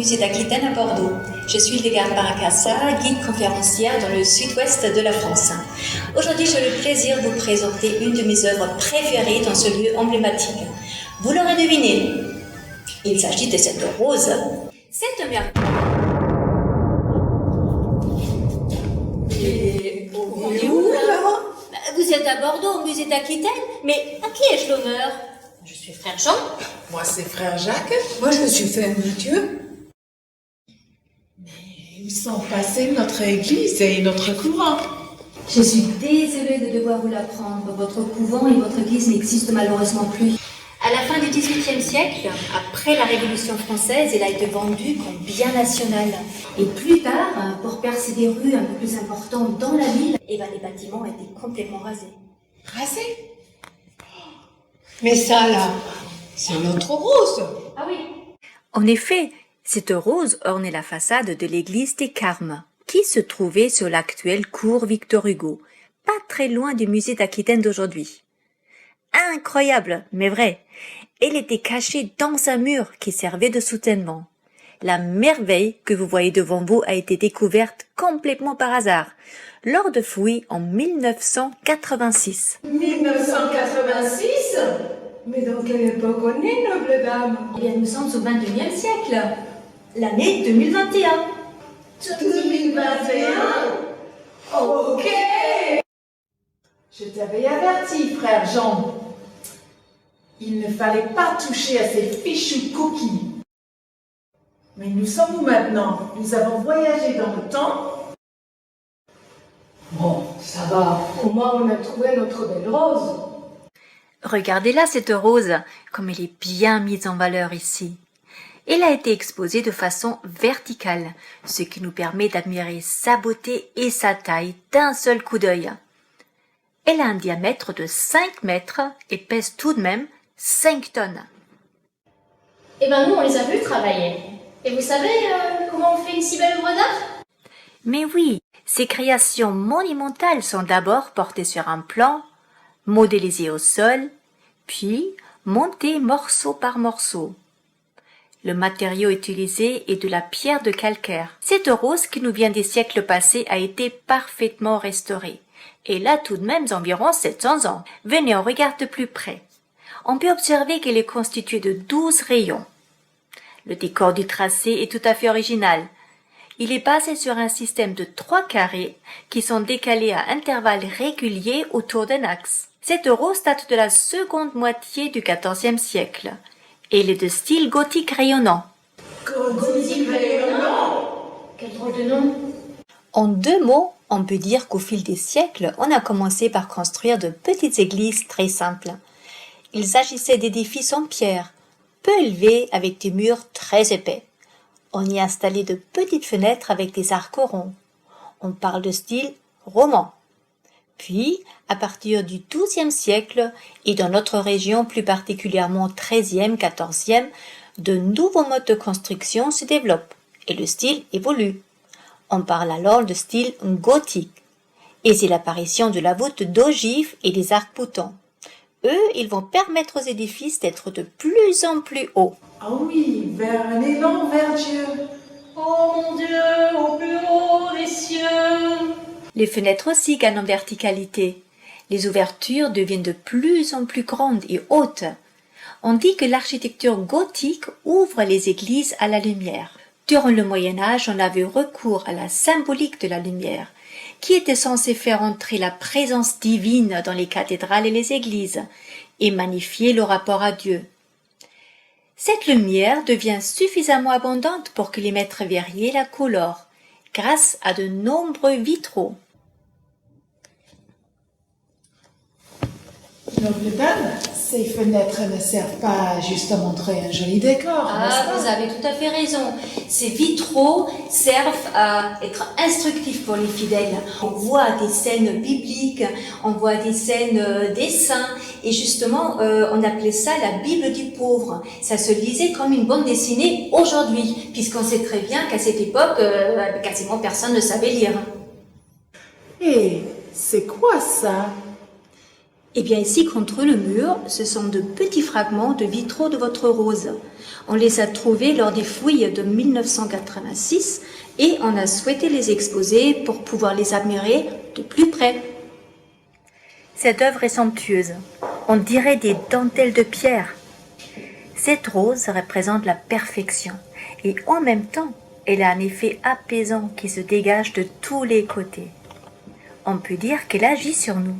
musée d'Aquitaine à Bordeaux. Je suis Hildegard Baracassa, guide conférencière dans le sud-ouest de la France. Aujourd'hui, j'ai le plaisir de vous présenter une de mes œuvres préférées dans ce lieu emblématique. Vous l'aurez deviné, il s'agit de cette rose. Cette merveille. Et on est où là? Vous êtes à Bordeaux, au musée d'Aquitaine, mais à qui ai-je l'honneur? Je suis frère Jean. Moi c'est frère Jacques. Moi je suis frère Mathieu. Mais ils sont passés notre église et notre couvent. Je suis désolée de devoir vous l'apprendre. Votre couvent et votre église n'existent malheureusement plus. À la fin du XVIIIe siècle, après la Révolution française, elle a été vendue comme bien national. Et plus tard, pour percer des rues un peu plus importantes dans la ville, les bâtiments étaient complètement rasés. Rasés? Mais ça là, c'est notre rose. Ah oui. En effet, cette rose ornait la façade de l'église des Carmes, qui se trouvait sur l'actuelle cour Victor Hugo, pas très loin du musée d'Aquitaine d'aujourd'hui. Incroyable, mais vrai. Elle était cachée dans un mur qui servait de soutènement. La merveille que vous voyez devant vous a été découverte complètement par hasard, lors de fouilles en 1986. 1986? Mais dans quelle époque on est, noble dame? Eh bien, nous sommes au XXIe siècle, l'année 2021. 2021? Ok! Je t'avais averti, frère Jean. Il ne fallait pas toucher à ces fichus cookies. Mais nous sommes où maintenant? Nous avons voyagé dans le temps. Bon, ça va. Au moins, on a trouvé notre belle rose. Regardez-là cette rose, comme elle est bien mise en valeur ici. Elle a été exposée de façon verticale, ce qui nous permet d'admirer sa beauté et sa taille d'un seul coup d'œil. Elle a un diamètre de 5 mètres et pèse tout de même 5 tonnes. Eh ben nous, on les a vus travailler. Et vous savez comment on fait une si belle œuvre d'art? Mais oui, ces créations monumentales sont d'abord portées sur un plan, modélisées au sol, puis montées morceau par morceau. Le matériau utilisé est de la pierre de calcaire. Cette rose qui nous vient des siècles passés a été parfaitement restaurée. Elle a tout de même environ 700 ans. Venez, on regarde de plus près. On peut observer qu'elle est constituée de 12 rayons. Le décor du tracé est tout à fait original. Il est basé sur un système de 3 carrés qui sont décalés à intervalles réguliers autour d'un axe. Cette rose date de la seconde moitié du XIVe siècle. Elle est de style gothique rayonnant. Gothique rayonnant? Quel drôle de nom! En 2 mots, on peut dire qu'au fil des siècles, on a commencé par construire de petites églises très simples. Il s'agissait d'édifices en pierre, peu élevés avec des murs très épais. On y installait de petites fenêtres avec des arcs ronds. On parle de style roman. Puis, à partir du XIIe siècle, et dans notre région plus particulièrement XIIIe, XIVe, de nouveaux modes de construction se développent et le style évolue. On parle alors de style gothique. Et c'est l'apparition de la voûte d'ogive et des arcs-boutants. Eux, ils vont permettre aux édifices d'être de plus en plus hauts. Ah oui, vers un élan vers Dieu. Oh mon Dieu, au plus haut des cieux! Les fenêtres aussi gagnent en verticalité. Les ouvertures deviennent de plus en plus grandes et hautes. On dit que l'architecture gothique ouvre les églises à la lumière. Durant le Moyen-Âge, on avait recours à la symbolique de la lumière, qui était censée faire entrer la présence divine dans les cathédrales et les églises, et magnifier le rapport à Dieu. Cette lumière devient suffisamment abondante pour que les maîtres verriers la colorent, grâce à de nombreux vitraux. Noble dame, ces fenêtres ne servent pas juste à montrer un joli décor. Ah, vous avez tout à fait raison. Ces vitraux servent à être instructifs pour les fidèles. On voit des scènes bibliques, on voit des scènes des saints, et justement, on appelait ça la Bible du pauvre. Ça se lisait comme une bande dessinée aujourd'hui, puisqu'on sait très bien qu'à cette époque, quasiment personne ne savait lire. Et c'est quoi ça? Eh bien ici, contre le mur, ce sont de petits fragments de vitraux de votre rose. On les a trouvés lors des fouilles de 1986 et on a souhaité les exposer pour pouvoir les admirer de plus près. Cette œuvre est somptueuse. On dirait des dentelles de pierre. Cette rose représente la perfection et en même temps, elle a un effet apaisant qui se dégage de tous les côtés. On peut dire qu'elle agit sur nous.